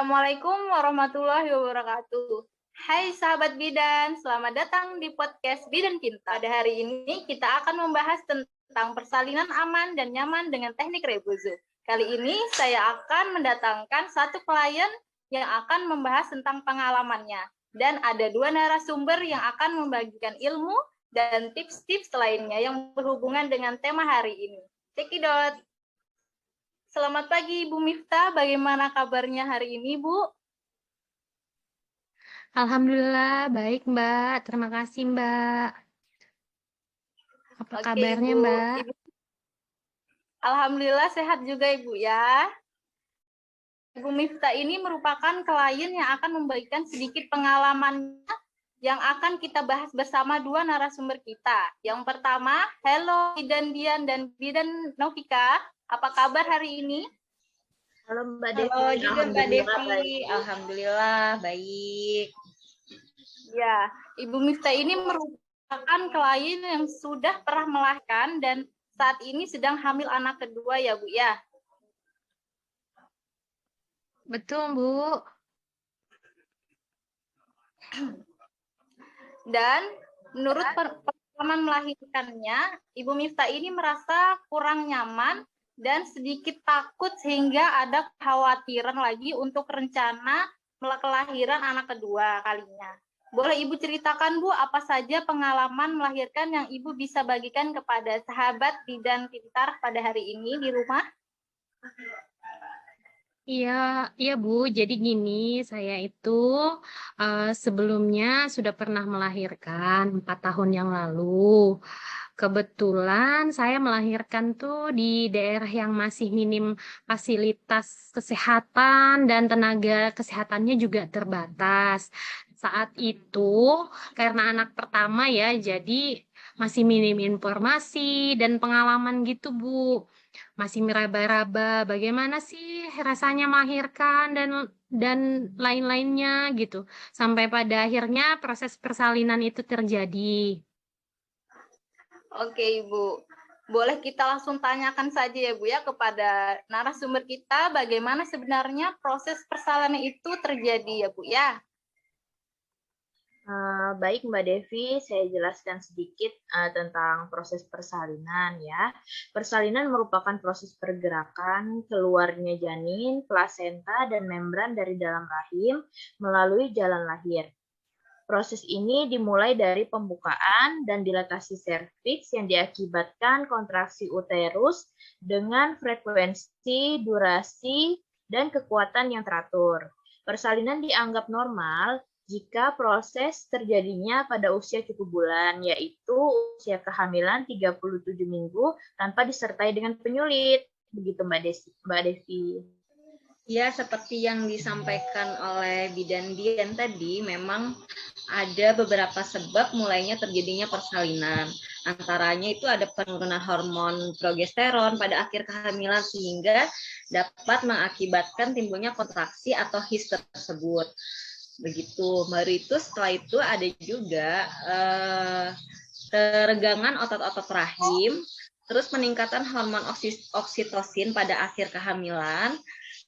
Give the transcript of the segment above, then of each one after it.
Assalamualaikum warahmatullahi wabarakatuh. Hai sahabat bidan, selamat datang di podcast Bidan Pintar. Pada hari ini kita akan membahas tentang persalinan aman dan nyaman dengan teknik Rebozo. Kali ini saya akan mendatangkan satu klien yang akan membahas tentang pengalamannya. Dan ada dua narasumber yang akan membagikan ilmu dan tips-tips lainnya yang berhubungan dengan tema hari ini. Cekidot. Selamat pagi Ibu Miftah, bagaimana kabarnya hari ini Bu? Alhamdulillah, baik Mbak. Terima kasih Mbak. Apa Oke kabarnya Ibu. Mbak? Alhamdulillah sehat juga Ibu ya. Ibu Miftah ini merupakan klien yang akan membagikan sedikit pengalamannya yang akan kita bahas bersama dua narasumber kita. Yang pertama, hello Bidan Dian dan Bidan Novika. Apa kabar hari ini? Halo Mbak Devi. Halo juga Mbak Devi. Baik. Alhamdulillah baik. Ya, Ibu Miftah ini merupakan klien yang sudah pernah melahirkan dan saat ini sedang hamil anak kedua ya Bu ya. Betul Bu. Dan menurut pengalaman melahirkannya, Ibu Miftah ini merasa kurang nyaman dan sedikit takut sehingga ada kekhawatiran lagi untuk rencana kelahiran anak kedua kalinya. Boleh Ibu ceritakan Bu, apa saja pengalaman melahirkan yang Ibu bisa bagikan kepada sahabat bidan pintar pada hari ini di rumah? Iya Bu. Jadi gini, saya itu sebelumnya sudah pernah melahirkan 4 tahun yang lalu. Kebetulan saya melahirkan tuh di daerah yang masih minim fasilitas kesehatan dan tenaga kesehatannya juga terbatas. Saat itu, karena anak pertama ya, jadi masih minim informasi dan pengalaman gitu, Bu. Masih meraba-raba bagaimana sih rasanya melahirkan dan lain-lainnya gitu. Sampai pada akhirnya proses persalinan itu terjadi. Oke Ibu, boleh kita langsung tanyakan saja ya Bu ya kepada narasumber kita bagaimana sebenarnya proses persalinan itu terjadi ya Bu ya. Baik Mbak Devi, saya jelaskan sedikit tentang proses persalinan ya. Persalinan merupakan proses pergerakan keluarnya janin, plasenta, dan membran dari dalam rahim melalui jalan lahir. Proses ini dimulai dari pembukaan dan dilatasi serviks yang diakibatkan kontraksi uterus dengan frekuensi, durasi, dan kekuatan yang teratur. Persalinan dianggap normal jika proses terjadinya pada usia cukup bulan, yaitu usia kehamilan 37 minggu tanpa disertai dengan penyulit. Begitu Mbak Devi. Ya, seperti yang disampaikan oleh Bidan Dian tadi, memang ada beberapa sebab mulainya terjadinya persalinan. Antaranya itu ada penurunan hormon progesteron pada akhir kehamilan sehingga dapat mengakibatkan timbulnya kontraksi atau his tersebut. Begitu. Baru itu setelah itu ada juga keregangan otot-otot rahim, terus peningkatan hormon oksitosin pada akhir kehamilan.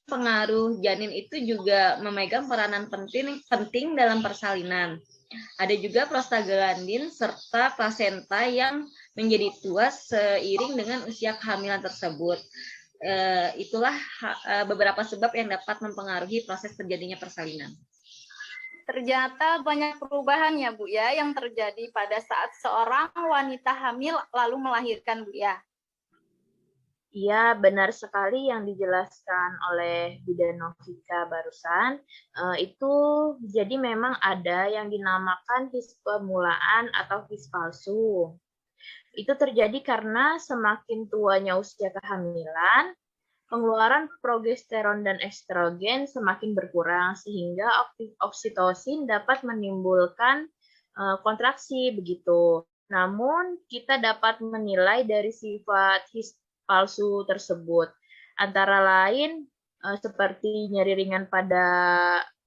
Pengaruh janin itu juga memegang peranan penting dalam persalinan. Ada juga prostaglandin serta plasenta yang menjadi tua seiring dengan usia kehamilan tersebut. Itulah beberapa sebab yang dapat mempengaruhi proses terjadinya persalinan. Ternyata banyak perubahan ya Bu ya yang terjadi pada saat seorang wanita hamil lalu melahirkan Bu ya. Iya, benar sekali yang dijelaskan oleh Bidan Novika barusan. Itu jadi memang ada yang dinamakan his permulaan atau his palsu. Itu terjadi karena semakin tuanya usia kehamilan, pengeluaran progesteron dan estrogen semakin berkurang sehingga oksitosin dapat menimbulkan kontraksi begitu. Namun kita dapat menilai dari sifat his palsu tersebut. Antara lain seperti nyeri ringan pada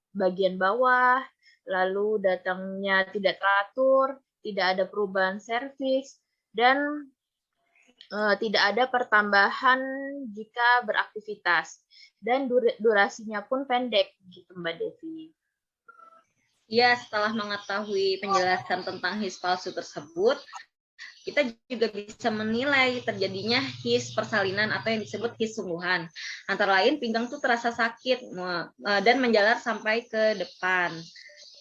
bagian bawah, lalu datangnya tidak teratur, tidak ada perubahan serviks, dan Tidak ada pertambahan jika beraktivitas dan durasinya pun pendek gitu Mbak Devi. Ya, setelah mengetahui penjelasan tentang his palsu tersebut, kita juga bisa menilai terjadinya his persalinan atau yang disebut his sungguhan. Antara lain pinggang tuh terasa sakit dan menjalar sampai ke depan.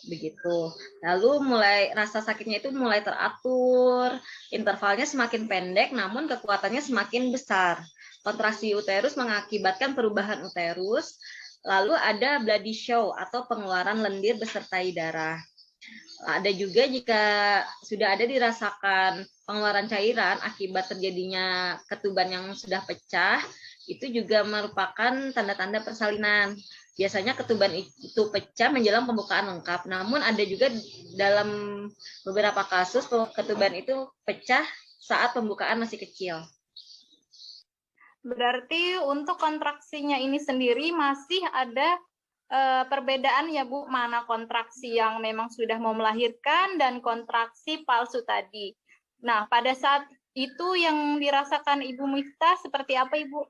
Begitu. Lalu rasa sakitnya itu mulai teratur, intervalnya semakin pendek namun kekuatannya semakin besar. Kontraksi uterus mengakibatkan perubahan uterus. Lalu ada bloody show atau pengeluaran lendir besertai darah. Ada juga jika sudah ada dirasakan pengeluaran cairan akibat terjadinya ketuban yang sudah pecah, itu juga merupakan tanda-tanda persalinan. Biasanya ketuban itu pecah menjelang pembukaan lengkap, namun ada juga dalam beberapa kasus ketuban itu pecah saat pembukaan masih kecil. Berarti untuk kontraksinya ini sendiri masih ada perbedaan ya Bu, mana kontraksi yang memang sudah mau melahirkan dan kontraksi palsu tadi. Nah, pada saat itu yang dirasakan Ibu Miftah seperti apa Ibu?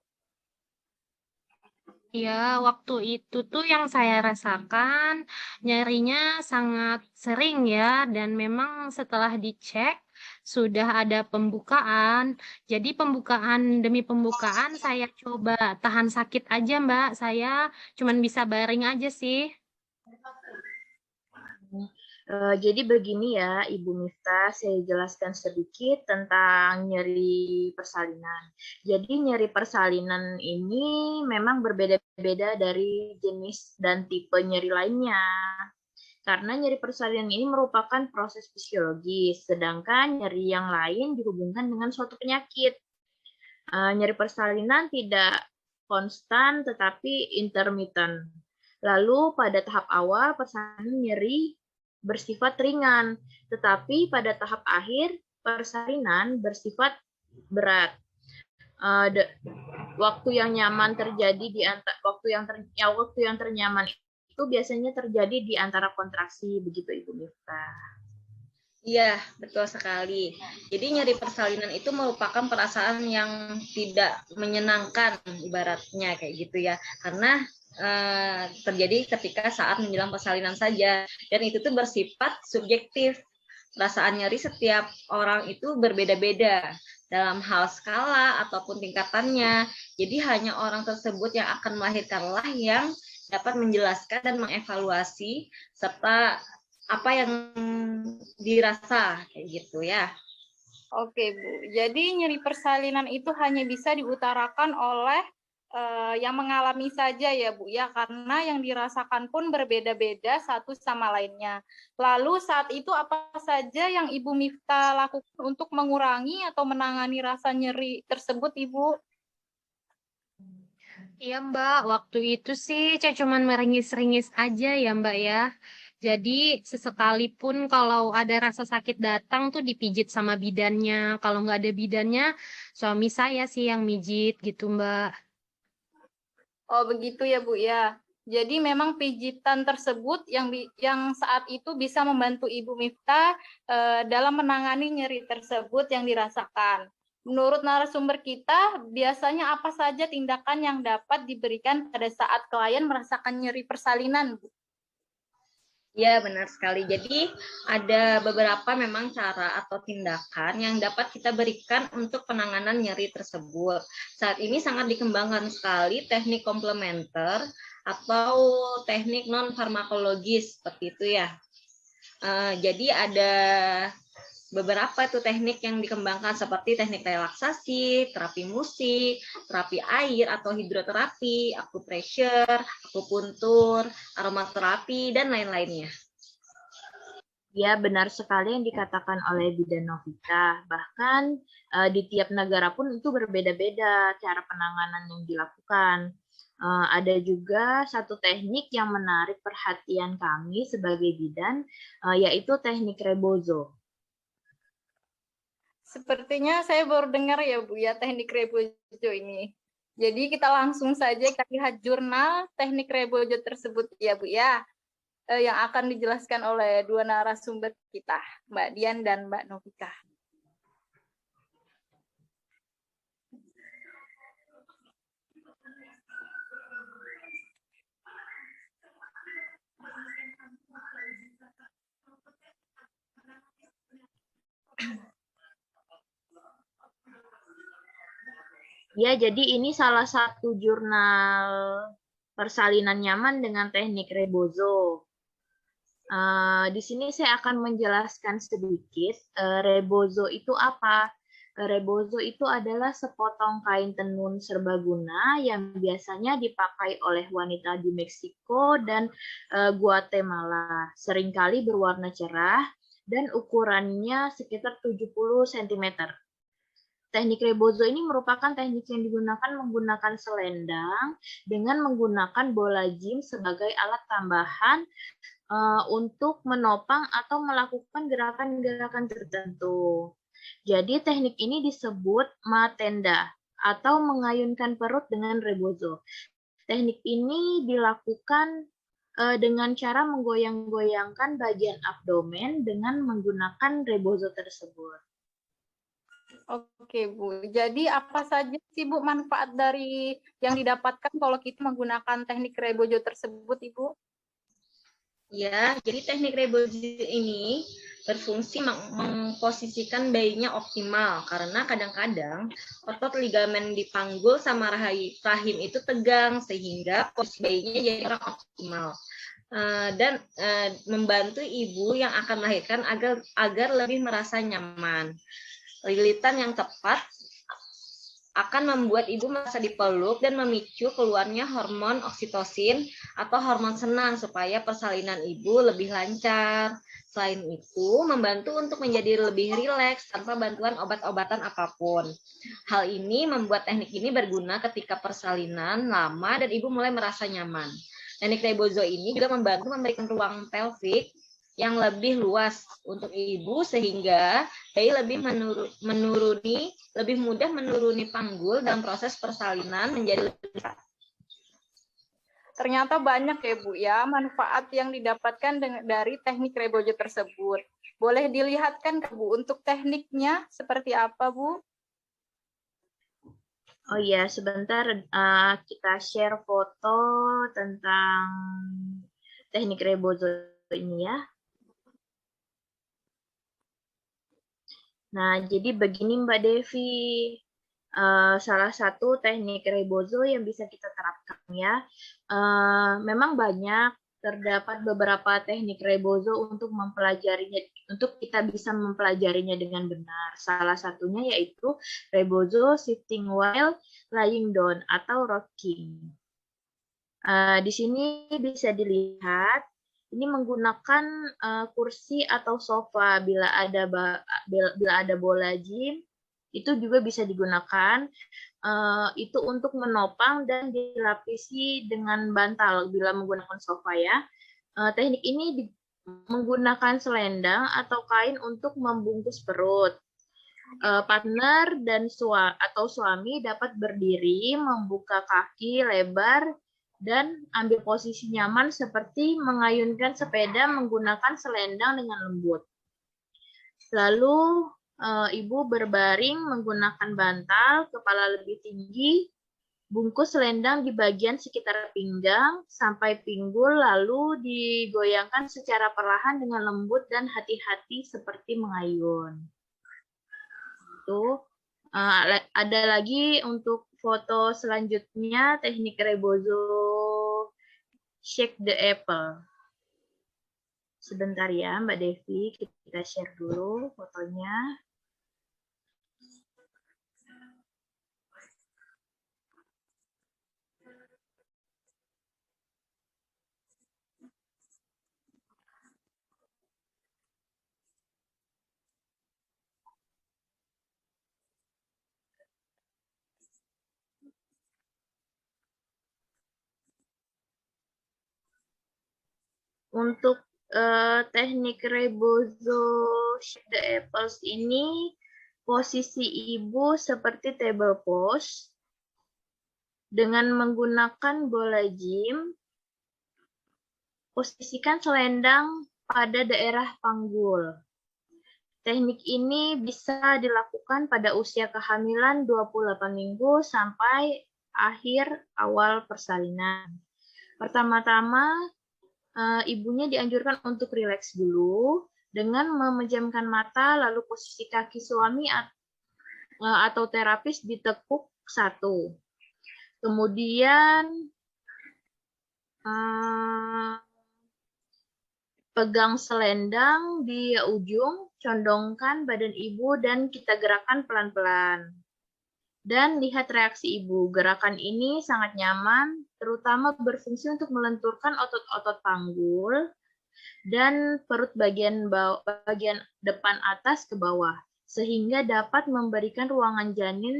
Ya, waktu itu tuh yang saya rasakan nyerinya sangat sering ya, dan memang setelah dicek sudah ada pembukaan. Jadi pembukaan demi pembukaan saya coba tahan sakit aja Mbak. Saya cuman bisa baring aja sih. Jadi begini ya, Ibu Miftah, saya jelaskan sedikit tentang nyeri persalinan. Jadi nyeri persalinan ini memang berbeda-beda dari jenis dan tipe nyeri lainnya. Karena nyeri persalinan ini merupakan proses fisiologis, sedangkan nyeri yang lain dihubungkan dengan suatu penyakit. Nyeri persalinan tidak konstan tetapi intermittent. Lalu pada tahap awal persalinan nyeri bersifat ringan, tetapi pada tahap akhir persalinan bersifat berat. Waktu yang nyaman terjadi di waktu yang ternyaman itu biasanya terjadi di antara kontraksi, begitu Ibu Miftah. Iya, betul sekali. Jadi nyeri persalinan itu merupakan perasaan yang tidak menyenangkan, ibaratnya kayak gitu ya. Karena terjadi ketika saat menjelang persalinan saja. Dan itu tuh bersifat subjektif. Perasaan nyeri setiap orang itu berbeda-beda dalam hal skala ataupun tingkatannya. Jadi hanya orang tersebut yang akan melahirkanlah yang dapat menjelaskan dan mengevaluasi serta apa yang dirasa kayak gitu ya. Oke Bu, jadi nyeri persalinan itu hanya bisa diutarakan oleh yang mengalami saja ya Bu ya, karena yang dirasakan pun berbeda-beda satu sama lainnya. Lalu saat itu apa saja yang Ibu Miftah lakukan untuk mengurangi atau menangani rasa nyeri tersebut Ibu? Iya Mbak, waktu itu sih saya cuman meringis-ringis aja ya Mbak ya. Jadi sesekalipun kalau ada rasa sakit datang tuh dipijit sama bidannya. Kalau nggak ada bidannya, suami saya sih yang mijit gitu Mbak. Oh begitu ya Bu ya. Jadi memang pijitan tersebut yang saat itu bisa membantu Ibu Miftah dalam menangani nyeri tersebut yang dirasakan. Menurut narasumber kita, biasanya apa saja tindakan yang dapat diberikan pada saat klien merasakan nyeri persalinan, Bu? Ya, benar sekali. Jadi ada beberapa memang cara atau tindakan yang dapat kita berikan untuk penanganan nyeri tersebut. Saat ini sangat dikembangkan sekali teknik komplementer atau teknik non-farmakologis seperti itu ya. Jadi ada beberapa itu teknik yang dikembangkan seperti teknik relaksasi, terapi musik, terapi air atau hidroterapi, akupressure, akupuntur, aromaterapi, dan lain-lainnya. Ya, benar sekali yang dikatakan oleh Bidan Novita. Bahkan di tiap negara pun itu berbeda-beda cara penanganan yang dilakukan. Ada juga satu teknik yang menarik perhatian kami sebagai bidan, yaitu teknik rebozo. Sepertinya saya baru dengar ya Bu ya teknik rebozo ini. Jadi kita langsung saja kita lihat jurnal teknik rebozo tersebut ya Bu ya, yang akan dijelaskan oleh dua narasumber kita, Mbak Dian dan Mbak Novika. Ya, jadi ini salah satu jurnal persalinan nyaman dengan teknik rebozo. Di sini saya akan menjelaskan sedikit rebozo itu apa. Rebozo itu adalah sepotong kain tenun serbaguna yang biasanya dipakai oleh wanita di Meksiko dan Guatemala. Seringkali berwarna cerah dan ukurannya sekitar 70 cm. Teknik rebozo ini merupakan teknik yang digunakan menggunakan selendang dengan menggunakan bola jim sebagai alat tambahan untuk menopang atau melakukan gerakan-gerakan tertentu. Jadi teknik ini disebut matenda atau mengayunkan perut dengan rebozo. Teknik ini dilakukan dengan cara menggoyang-goyangkan bagian abdomen dengan menggunakan rebozo tersebut. Oke, Bu. Jadi apa saja sih, Bu, manfaat dari yang didapatkan kalau kita menggunakan teknik rebozo tersebut, Ibu? Ya, jadi teknik rebozo ini berfungsi memposisikan bayinya optimal karena kadang-kadang otot ligamen di panggul sama rahim itu tegang sehingga posisi bayinya jadi kurang optimal. Dan membantu ibu yang akan melahirkan agar lebih merasa nyaman. Lilitan yang tepat akan membuat ibu merasa dipeluk dan memicu keluarnya hormon oksitosin atau hormon senang supaya persalinan ibu lebih lancar. Selain itu, membantu untuk menjadi lebih rileks tanpa bantuan obat-obatan apapun. Hal ini membuat teknik ini berguna ketika persalinan lama dan ibu mulai merasa nyaman. Teknik rebozo ini juga membantu memberikan ruang pelvik yang lebih luas untuk ibu sehingga bayi lebih lebih mudah menuruni panggul dalam proses persalinan menjadi lebih cepat. Ternyata banyak ya, Bu, ya, manfaat yang didapatkan dari teknik rebozo tersebut. Boleh dilihatkan, Bu, untuk tekniknya seperti apa, Bu? Oh iya, sebentar kita share foto tentang teknik rebozo ini ya. Nah, jadi begini Mbak Devi, salah satu teknik rebozo yang bisa kita terapkan ya. Memang banyak, terdapat beberapa teknik rebozo untuk mempelajarinya, untuk kita bisa mempelajarinya dengan benar. Salah satunya yaitu rebozo shifting while lying down atau rocking. Di sini bisa dilihat ini menggunakan kursi atau sofa. Bila ada bola gym itu juga bisa digunakan. Itu untuk menopang dan dilapisi dengan bantal bila menggunakan sofa ya. Teknik ini menggunakan selendang atau kain untuk membungkus perut. Partner dan suami dapat berdiri, membuka kaki lebar dan ambil posisi nyaman seperti mengayunkan sepeda menggunakan selendang dengan lembut. Lalu ibu berbaring menggunakan bantal, kepala lebih tinggi, bungkus selendang di bagian sekitar pinggang sampai pinggul, lalu digoyangkan secara perlahan dengan lembut dan hati-hati seperti mengayun. Itu ada lagi untuk foto selanjutnya teknik rebozo shake the apple. Sebentar ya Mbak Devi, kita share dulu fotonya. Untuk teknik rebozo shake the apples ini posisi ibu seperti table pose dengan menggunakan bola gym. Posisikan selendang pada daerah panggul. Teknik ini bisa dilakukan pada usia kehamilan 28 minggu sampai akhir awal persalinan. Pertama-tama ibunya dianjurkan untuk rileks dulu dengan memejamkan mata, lalu posisi kaki suami atau terapis ditekuk 1. Kemudian pegang selendang di ujung, condongkan badan ibu dan kita gerakan pelan-pelan. Dan lihat reaksi ibu. Gerakan ini sangat nyaman, terutama berfungsi untuk melenturkan otot-otot panggul dan perut bagian depan atas ke bawah, sehingga dapat memberikan ruangan janin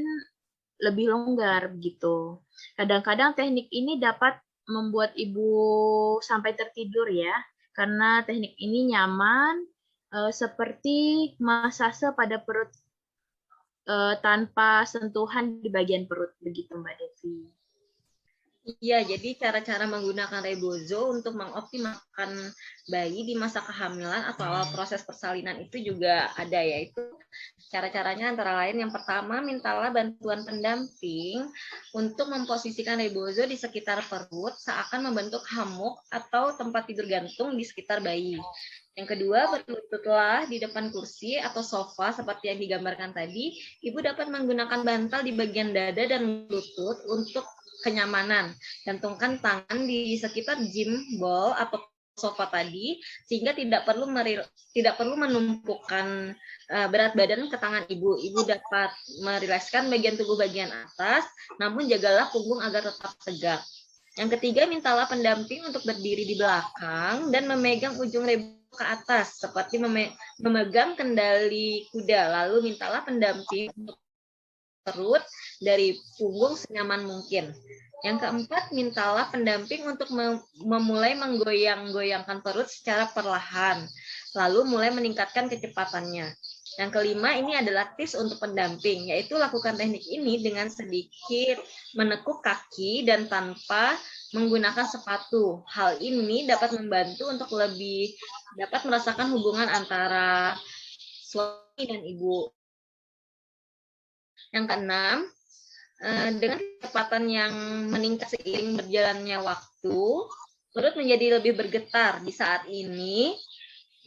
lebih longgar begitu. Kadang-kadang teknik ini dapat membuat ibu sampai tertidur ya, karena teknik ini nyaman, seperti masase pada perut tanpa sentuhan di bagian perut, begitu Mbak Devi. Iya, jadi cara-cara menggunakan rebozo untuk mengoptimalkan bayi di masa kehamilan atau awal proses persalinan itu juga ada, yaitu cara-caranya antara lain yang pertama, mintalah bantuan pendamping untuk memposisikan rebozo di sekitar perut seakan membentuk hammock atau tempat tidur gantung di sekitar bayi. Yang kedua, berlututlah di depan kursi atau sofa seperti yang digambarkan tadi. Ibu dapat menggunakan bantal di bagian dada dan lutut untuk kenyamanan. Gantungkan tangan di sekitar gym ball atau sofa tadi sehingga tidak perlu menumpukan berat badan ke tangan ibu. Ibu dapat merilekskan bagian tubuh bagian atas, namun jagalah punggung agar tetap tegak. Yang ketiga, mintalah pendamping untuk berdiri di belakang dan memegang ujung rebozo ke atas seperti memegang kendali kuda. Lalu mintalah pendamping untuk perut dari punggung senyaman mungkin. Yang keempat, mintalah pendamping untuk memulai menggoyang-goyangkan perut secara perlahan, lalu mulai meningkatkan kecepatannya. Yang kelima, ini adalah tips untuk pendamping, yaitu lakukan teknik ini dengan sedikit menekuk kaki dan tanpa menggunakan sepatu. Hal ini dapat membantu untuk lebih dapat merasakan hubungan antara suami dan ibu. Yang keenam, dengan kecepatan yang meningkat seiring berjalannya waktu, perut menjadi lebih bergetar. Di saat ini,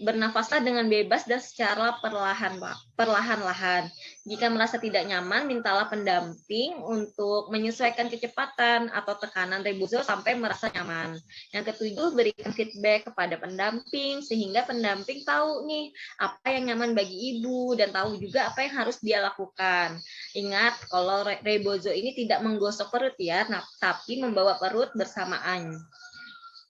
bernafaslah dengan bebas dan secara perlahan-lahan. Jika merasa tidak nyaman, mintalah pendamping untuk menyesuaikan kecepatan atau tekanan rebozo sampai merasa nyaman. Yang ketujuh, berikan feedback kepada pendamping sehingga pendamping tahu nih apa yang nyaman bagi ibu dan tahu juga apa yang harus dia lakukan. Ingat, kalau rebozo ini tidak menggosok perut ya, tapi membawa perut bersamaan.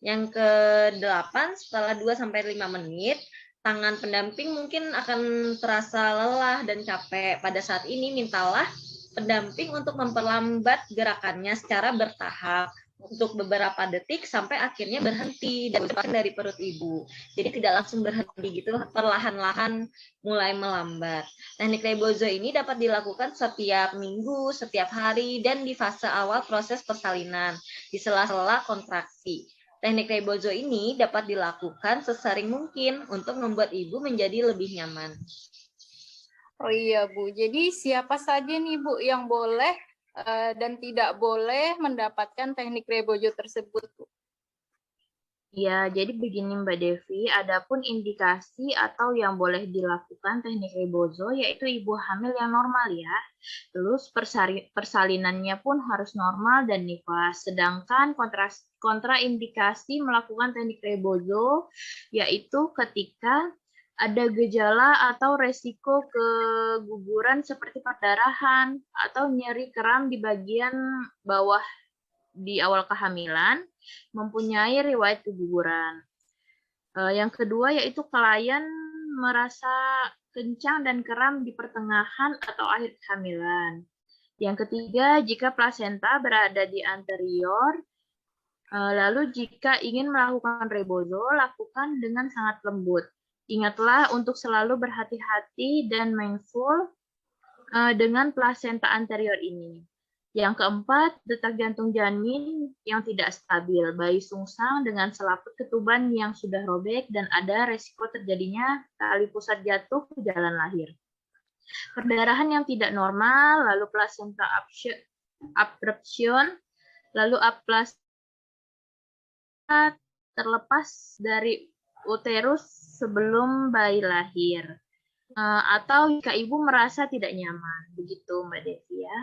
Yang ke-8, setelah 2-5 menit, tangan pendamping mungkin akan terasa lelah dan capek. Pada saat ini, mintalah pendamping untuk memperlambat gerakannya secara bertahap untuk beberapa detik sampai akhirnya berhenti dari perut ibu. Jadi tidak langsung berhenti gitu, perlahan-lahan mulai melambat. Teknik rebozo ini dapat dilakukan setiap minggu, setiap hari, dan di fase awal proses persalinan, di sela-sela kontraksi. Teknik rebozo ini dapat dilakukan sesering mungkin untuk membuat ibu menjadi lebih nyaman. Oh iya Bu, jadi siapa saja nih Bu yang boleh dan tidak boleh mendapatkan teknik rebozo tersebut Bu? Ya, jadi begini Mbak Devi, adapun indikasi atau yang boleh dilakukan teknik rebozo yaitu ibu hamil yang normal ya. Terus persalinannya pun harus normal dan nifas. Sedangkan kontraindikasi melakukan teknik rebozo yaitu ketika ada gejala atau resiko keguguran seperti perdarahan atau nyeri kram di bagian bawah di awal kehamilan, mempunyai riwayat keguguran. Yang kedua yaitu klien merasa kencang dan kram di pertengahan atau akhir kehamilan. Yang ketiga, jika plasenta berada di anterior, lalu jika ingin melakukan rebozo, lakukan dengan sangat lembut. Ingatlah untuk selalu berhati-hati dan mindful dengan plasenta anterior ini. Yang keempat, detak jantung janin yang tidak stabil, bayi sungsang dengan selaput ketuban yang sudah robek dan ada resiko terjadinya tali pusat jatuh ke jalan lahir. Perdarahan yang tidak normal, lalu placenta abruption, lalu aplasia terlepas dari uterus sebelum bayi lahir. Atau jika ibu merasa tidak nyaman. Begitu Mbak Devi ya.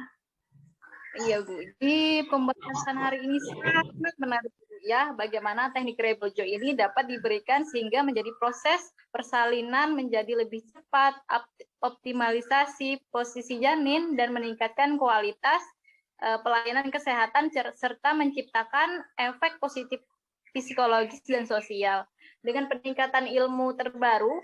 Iya Bu, di pembahasan hari ini sangat menarik ya, bagaimana teknik rebojo ini dapat diberikan sehingga menjadi proses persalinan menjadi lebih cepat, optimalisasi posisi janin, dan meningkatkan kualitas pelayanan kesehatan serta menciptakan efek positif psikologis dan sosial. Dengan peningkatan ilmu terbaru,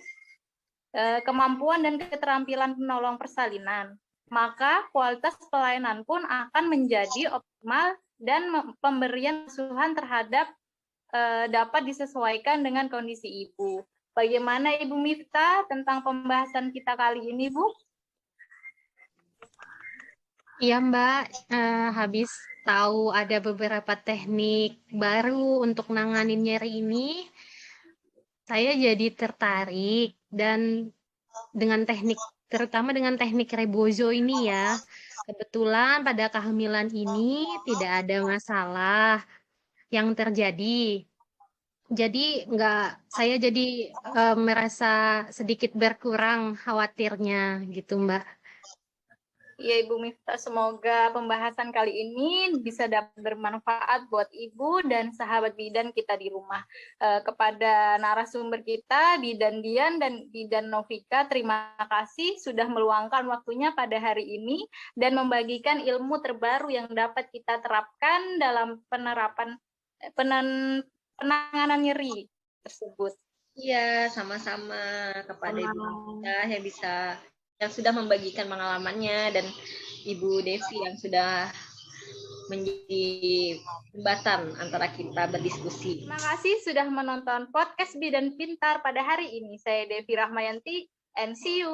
kemampuan dan keterampilan penolong persalinan, maka kualitas pelayanan pun akan menjadi optimal dan pemberian asuhan terhadap dapat disesuaikan dengan kondisi ibu. Bagaimana Ibu Miftah tentang pembahasan kita kali ini, Bu? Iya Mbak, habis tahu ada beberapa teknik baru untuk nanganin nyeri ini, saya jadi tertarik dan terutama dengan teknik rebozo ini ya. Kebetulan pada kehamilan ini tidak ada masalah yang terjadi. Jadi saya jadi merasa sedikit berkurang khawatirnya gitu Mbak. Ya Ibu Miftah, semoga pembahasan kali ini bisa dapat bermanfaat buat Ibu dan sahabat bidan kita di rumah. Kepada narasumber kita, Bidan Dian dan Bidan Novika, terima kasih sudah meluangkan waktunya pada hari ini dan membagikan ilmu terbaru yang dapat kita terapkan dalam penanganan nyeri tersebut. Iya, sama-sama kepada Ibu Novika yang sudah membagikan pengalamannya, dan Ibu Devi yang sudah menjadi jembatan antara kita berdiskusi. Terima kasih sudah menonton podcast Bidan Pintar pada hari ini. Saya Devi Rahmayanti, and see you.